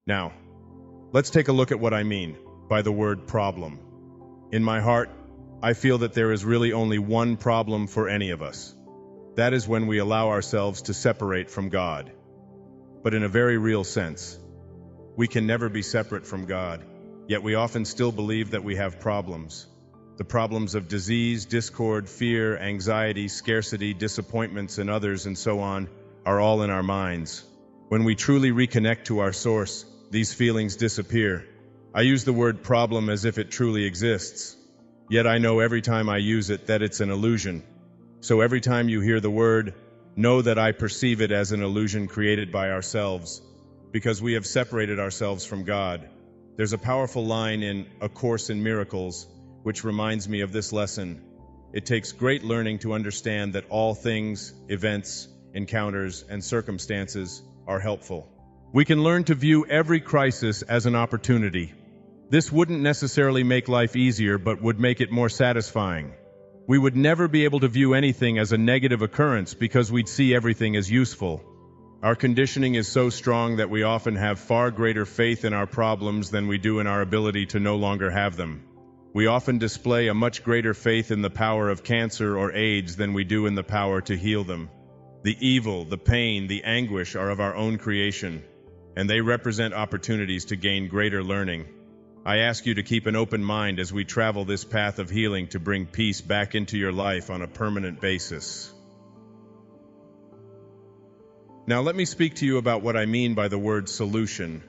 Now, let's take a look at what I mean by the word problem. In my heart, I feel that there is really only one problem for any of us. That is when we allow ourselves to separate from God. But in a very real sense, we can never be separate from God, yet we often still believe that we have problems. The problems of disease, discord, fear, anxiety, scarcity, disappointments, and others, and so on, are all in our minds. When we truly reconnect to our source, these feelings disappear. I use the word problem as if it truly exists. Yet I know every time I use it that it's an illusion. So every time you hear the word, know that I perceive it as an illusion created by ourselves, because we have separated ourselves from God. There's a powerful line in A Course in Miracles, which reminds me of this lesson. It takes great learning to understand that all things, events, encounters, and circumstances are helpful. We can learn to view every crisis as an opportunity. This wouldn't necessarily make life easier, but would make it more satisfying. We would never be able to view anything as a negative occurrence because we'd see everything as useful. Our conditioning is so strong that we often have far greater faith in our problems than we do in our ability to no longer have them. We often display a much greater faith in the power of cancer or AIDS than we do in the power to heal them. The evil, the pain, the anguish are of our own creation, and they represent opportunities to gain greater learning. I ask you to keep an open mind as we travel this path of healing to bring peace back into your life on a permanent basis. Now let me speak to you about what I mean by the word solution.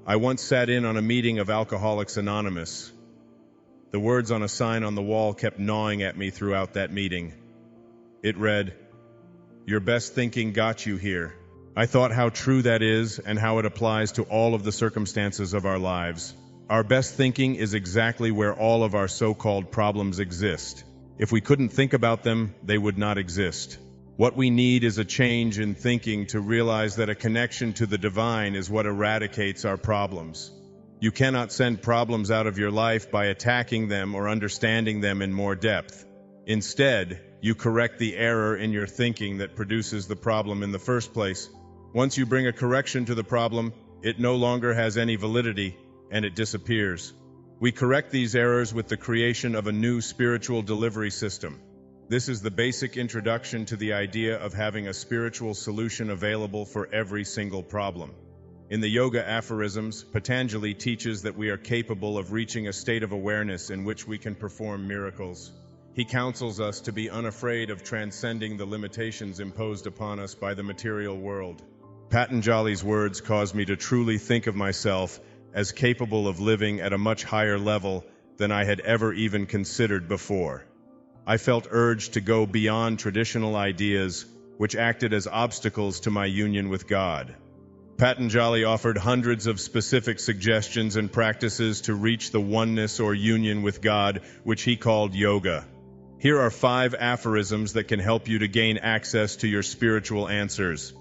I once sat in on a meeting of Alcoholics Anonymous. The words on a sign on the wall kept gnawing at me throughout that meeting. It read, "Your best thinking got you here." I thought how true that is and how it applies to all of the circumstances of our lives. Our best thinking is exactly where all of our so-called problems exist. If we couldn't think about them, they would not exist. What we need is a change in thinking to realize that a connection to the divine is what eradicates our problems. You cannot send problems out of your life by attacking them or understanding them in more depth. Instead, you correct the error in your thinking that produces the problem in the first place. Once you bring a correction to the problem, it no longer has any validity, and it disappears. We correct these errors with the creation of a new spiritual delivery system. This is the basic introduction to the idea of having a spiritual solution available for every single problem. In the Yoga Aphorisms, Patanjali teaches that we are capable of reaching a state of awareness in which we can perform miracles. He counsels us to be unafraid of transcending the limitations imposed upon us by the material world. Patanjali's words caused me to truly think of myself as capable of living at a much higher level than I had ever even considered before. I felt urged to go beyond traditional ideas which acted as obstacles to my union with God. Patanjali offered hundreds of specific suggestions and practices to reach the oneness or union with God, which he called yoga. Here are 5 aphorisms that can help you to gain access to your spiritual answers.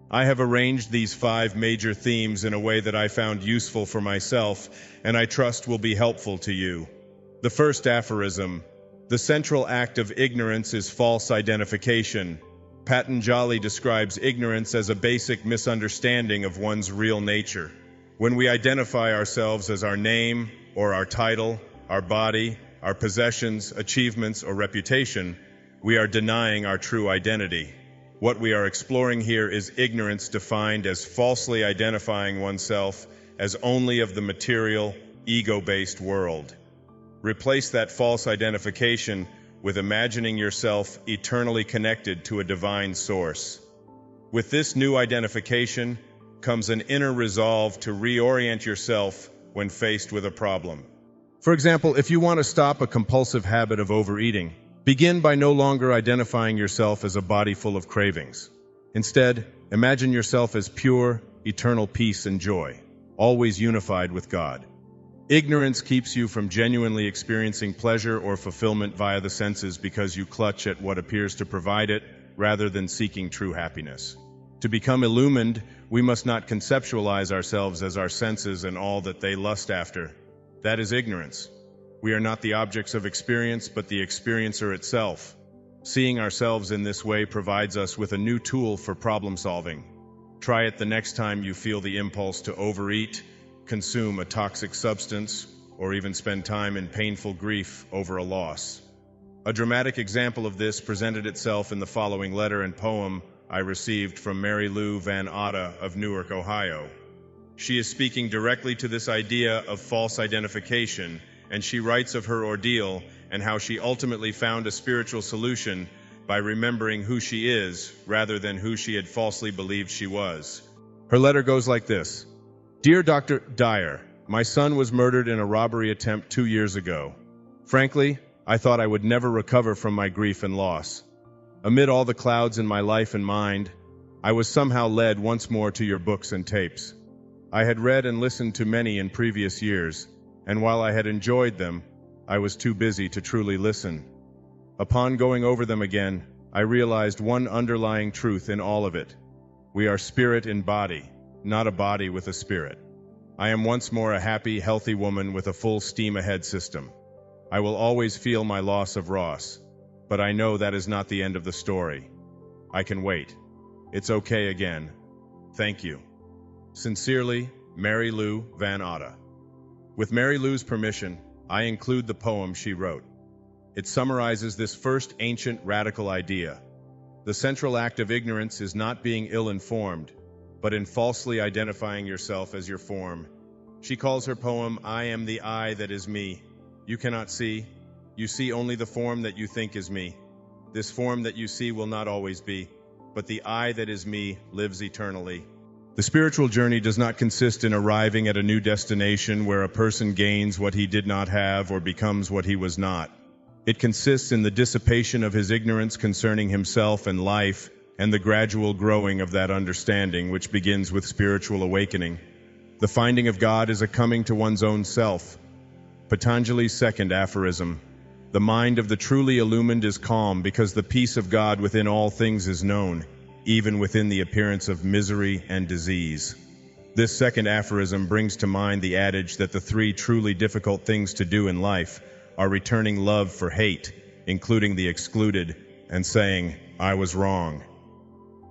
I have arranged these 5 major themes in a way that I found useful for myself, and I trust will be helpful to you. The first aphorism: the central act of ignorance is false identification. Patanjali describes ignorance as a basic misunderstanding of one's real nature. When we identify ourselves as our name, or our title, our body, our possessions, achievements, or reputation, we are denying our true identity. What we are exploring here is ignorance defined as falsely identifying oneself as only of the material, ego-based world. Replace that false identification with imagining yourself eternally connected to a divine source. With this new identification comes an inner resolve to reorient yourself when faced with a problem. For example, if you want to stop a compulsive habit of overeating, begin by no longer identifying yourself as a body full of cravings. Instead, imagine yourself as pure, eternal peace and joy, always unified with God. Ignorance keeps you from genuinely experiencing pleasure or fulfillment via the senses because you clutch at what appears to provide it, rather than seeking true happiness. To become illumined, we must not conceptualize ourselves as our senses and all that they lust after. That is ignorance. We are not the objects of experience, but the experiencer itself. Seeing ourselves in this way provides us with a new tool for problem solving. Try it the next time you feel the impulse to overeat, consume a toxic substance, or even spend time in painful grief over a loss. A dramatic example of this presented itself in the following letter and poem I received from Mary Lou Van Otta of Newark, Ohio. She is speaking directly to this idea of false identification, and she writes of her ordeal and how she ultimately found a spiritual solution by remembering who she is rather than who she had falsely believed she was. Her letter goes like this. Dear Dr. Dyer, my son was murdered in a robbery attempt 2 years ago. Frankly, I thought I would never recover from my grief and loss. Amid all the clouds in my life and mind, I was somehow led once more to your books and tapes. I had read and listened to many in previous years, and while I had enjoyed them, I was too busy to truly listen. Upon going over them again, I realized one underlying truth in all of it. We are spirit in body, not a body with a spirit. I am once more a happy, healthy woman with a full steam-ahead system. I will always feel my loss of Ross, but I know that is not the end of the story. I can wait. It's okay again. Thank you. Sincerely, Mary Lou Van Otta. With Mary Lou's permission, I include the poem she wrote. It summarizes this first ancient radical idea. The central act of ignorance is not being ill-informed, but in falsely identifying yourself as your form. She calls her poem, I am the I that is me. You cannot see. You see only the form that you think is me. This form that you see will not always be, but the I that is me lives eternally. The spiritual journey does not consist in arriving at a new destination where a person gains what he did not have or becomes what he was not. It consists in the dissipation of his ignorance concerning himself and life, and the gradual growing of that understanding which begins with spiritual awakening. The finding of God is a coming to one's own self. Patanjali's second aphorism. The mind of the truly illumined is calm because the peace of God within all things is known, even within the appearance of misery and disease. This second aphorism brings to mind the adage that the 3 truly difficult things to do in life are returning love for hate, including the excluded, and saying, I was wrong.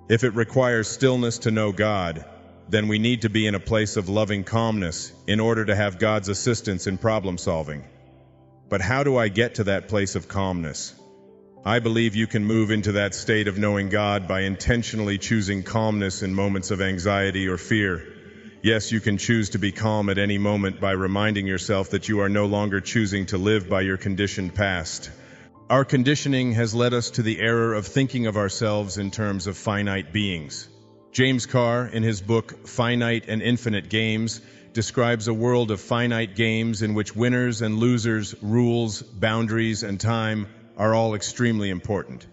If it requires stillness to know God, then we need to be in a place of loving calmness in order to have God's assistance in problem solving. But how do I get to that place of calmness? I believe you can move into that state of knowing God by intentionally choosing calmness in moments of anxiety or fear. Yes, you can choose to be calm at any moment by reminding yourself that you are no longer choosing to live by your conditioned past. Our conditioning has led us to the error of thinking of ourselves in terms of finite beings. James Carr, in his book Finite and Infinite Games, describes a world of finite games in which winners and losers, rules, boundaries, and time are all extremely important.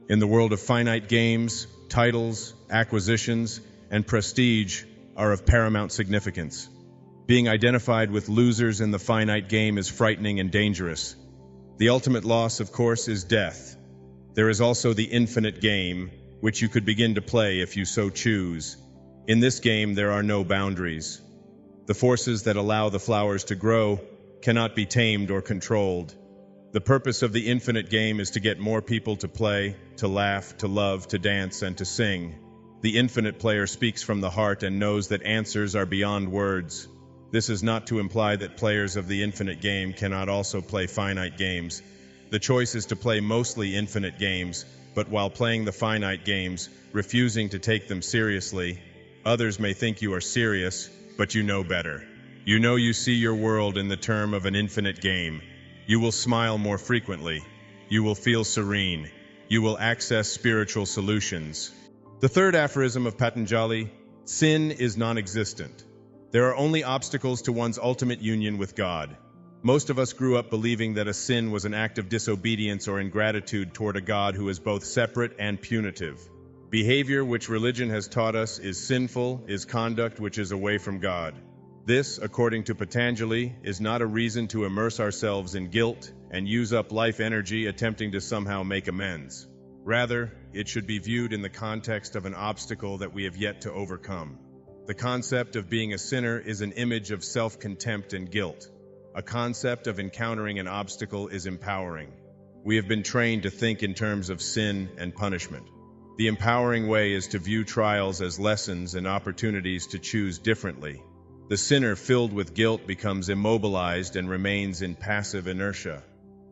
In the world of finite games, titles, acquisitions, and prestige are of paramount significance. Being identified with losers in the finite game is frightening and dangerous. The ultimate loss, of course, is death. There is also the infinite game, which you could begin to play if you so choose. In this game, there are no boundaries. The forces that allow the flowers to grow cannot be tamed or controlled. The purpose of the infinite game is to get more people to play, to laugh, to love, to dance, and to sing. The infinite player speaks from the heart and knows that answers are beyond words. This is not to imply that players of the infinite game cannot also play finite games. The choice is to play mostly infinite games, but while playing the finite games, refusing to take them seriously. Others may think you are serious, but you know better. You know you see your world in the term of an infinite game. You will smile more frequently. You will feel serene. You will access spiritual solutions. The third aphorism of Patanjali, sin is non-existent. There are only obstacles to one's ultimate union with God. Most of us grew up believing that a sin was an act of disobedience or ingratitude toward a God who is both separate and punitive. Behavior which religion has taught us is sinful, is conduct which is away from God. This, according to Patanjali, is not a reason to immerse ourselves in guilt and use up life energy attempting to somehow make amends. Rather, it should be viewed in the context of an obstacle that we have yet to overcome. The concept of being a sinner is an image of self-contempt and guilt. A concept of encountering an obstacle is empowering. We have been trained to think in terms of sin and punishment. The empowering way is to view trials as lessons and opportunities to choose differently. The sinner filled with guilt becomes immobilized and remains in passive inertia.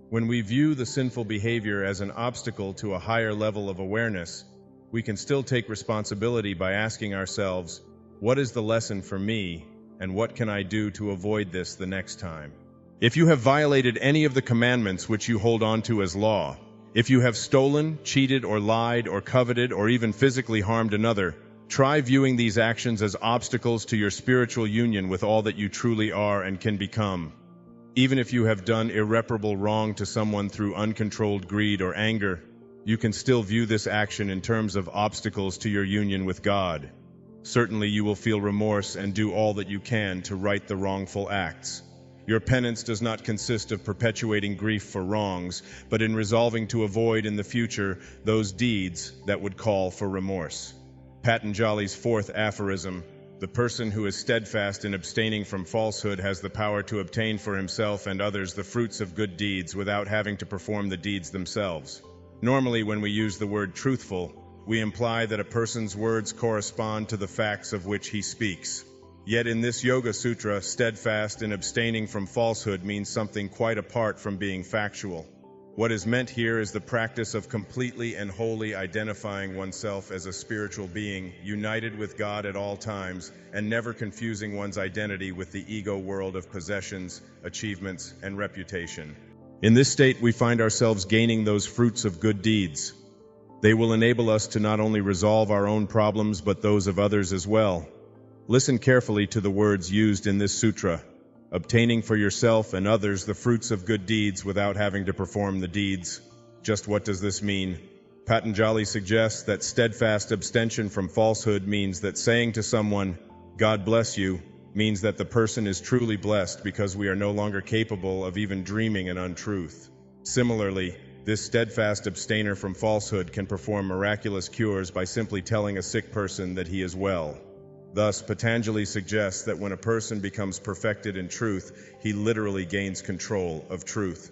When we view the sinful behavior as an obstacle to a higher level of awareness, we can still take responsibility by asking ourselves, what is the lesson for me, and what can I do to avoid this the next time? If you have violated any of the commandments which you hold on to as law, if you have stolen, cheated, or lied, or coveted, or even physically harmed another, try viewing these actions as obstacles to your spiritual union with all that you truly are and can become. Even if you have done irreparable wrong to someone through uncontrolled greed or anger, you can still view this action in terms of obstacles to your union with God. Certainly you will feel remorse and do all that you can to right the wrongful acts. Your penance does not consist of perpetuating grief for wrongs, but in resolving to avoid in the future those deeds that would call for remorse. Patanjali's fourth aphorism, the person who is steadfast in abstaining from falsehood has the power to obtain for himself and others the fruits of good deeds without having to perform the deeds themselves. Normally, when we use the word truthful, we imply that a person's words correspond to the facts of which he speaks. Yet in this Yoga Sutra, steadfast in abstaining from falsehood means something quite apart from being factual. What is meant here is the practice of completely and wholly identifying oneself as a spiritual being, united with God at all times, and never confusing one's identity with the ego world of possessions, achievements, and reputation. In this state, we find ourselves gaining those fruits of good deeds. They will enable us to not only resolve our own problems, but those of others as well. Listen carefully to the words used in this sutra. Obtaining for yourself and others the fruits of good deeds without having to perform the deeds. Just what does this mean? Patanjali suggests that steadfast abstention from falsehood means that saying to someone, "God bless you," means that the person is truly blessed because we are no longer capable of even dreaming an untruth. Similarly, this steadfast abstainer from falsehood can perform miraculous cures by simply telling a sick person that he is well. Thus, Patanjali suggests that when a person becomes perfected in truth, he literally gains control of truth.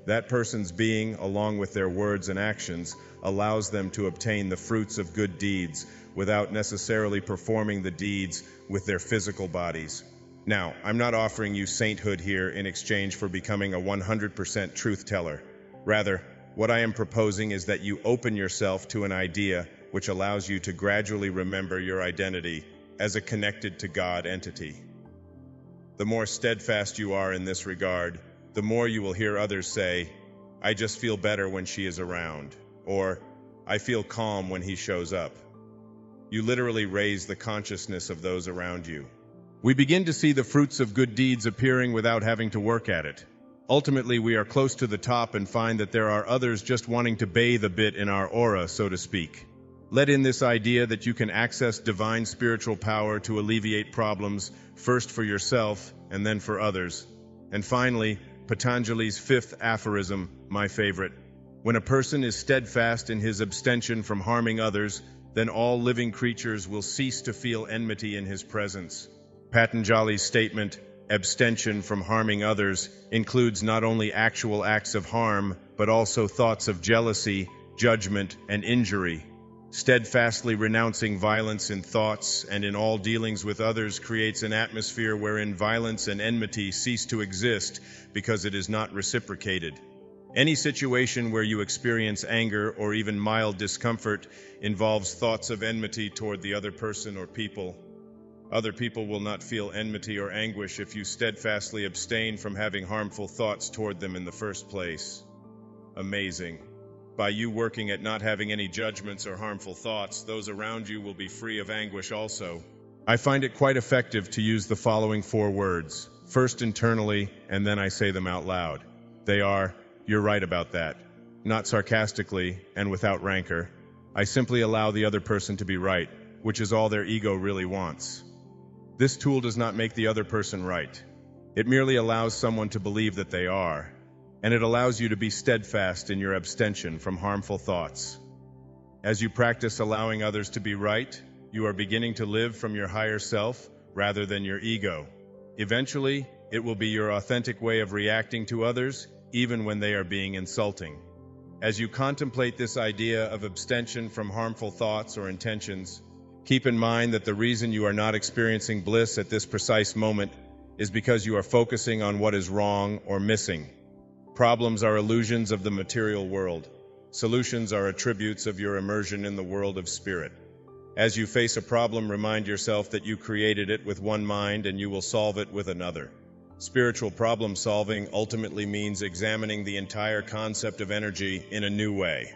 That person's being, along with their words and actions, allows them to obtain the fruits of good deeds without necessarily performing the deeds with their physical bodies. Now, I'm not offering you sainthood here in exchange for becoming a 100% truth teller. Rather, what I am proposing is that you open yourself to an idea which allows you to gradually remember your identity as a connected to God entity. The more steadfast you are in this regard, the more you will hear others say, "I just feel better when she is around," or "I feel calm when he shows up." You literally raise the consciousness of those around you. We begin to see the fruits of good deeds appearing without having to work at it. Ultimately, we are close to the top and find that there are others just wanting to bathe a bit in our aura, so to speak. Let in this idea that you can access divine spiritual power to alleviate problems, first for yourself and then for others. And finally, Patanjali's fifth aphorism, my favorite. When a person is steadfast in his abstention from harming others, then all living creatures will cease to feel enmity in his presence. Patanjali's statement, abstention from harming others, includes not only actual acts of harm, but also thoughts of jealousy, judgment, and injury. Steadfastly renouncing violence in thoughts and in all dealings with others creates an atmosphere wherein violence and enmity cease to exist because it is not reciprocated. Any situation where you experience anger or even mild discomfort involves thoughts of enmity toward the other person or people. Other people will not feel enmity or anguish if you steadfastly abstain from having harmful thoughts toward them in the first place. Amazing. By you working at not having any judgments or harmful thoughts, those around you will be free of anguish also. I find it quite effective to use the following 4 words, first internally, and then I say them out loud. They are, "You're right about that." Not sarcastically and without rancor. I simply allow the other person to be right, which is all their ego really wants. This tool does not make the other person right. It merely allows someone to believe that they are. And it allows you to be steadfast in your abstention from harmful thoughts. As you practice allowing others to be right, you are beginning to live from your higher self rather than your ego. Eventually, it will be your authentic way of reacting to others, even when they are being insulting. As you contemplate this idea of abstention from harmful thoughts or intentions, keep in mind that the reason you are not experiencing bliss at this precise moment is because you are focusing on what is wrong or missing. Problems are illusions of the material world. Solutions are attributes of your immersion in the world of spirit. As you face a problem, remind yourself that you created it with one mind and you will solve it with another. Spiritual problem solving ultimately means examining the entire concept of energy in a new way.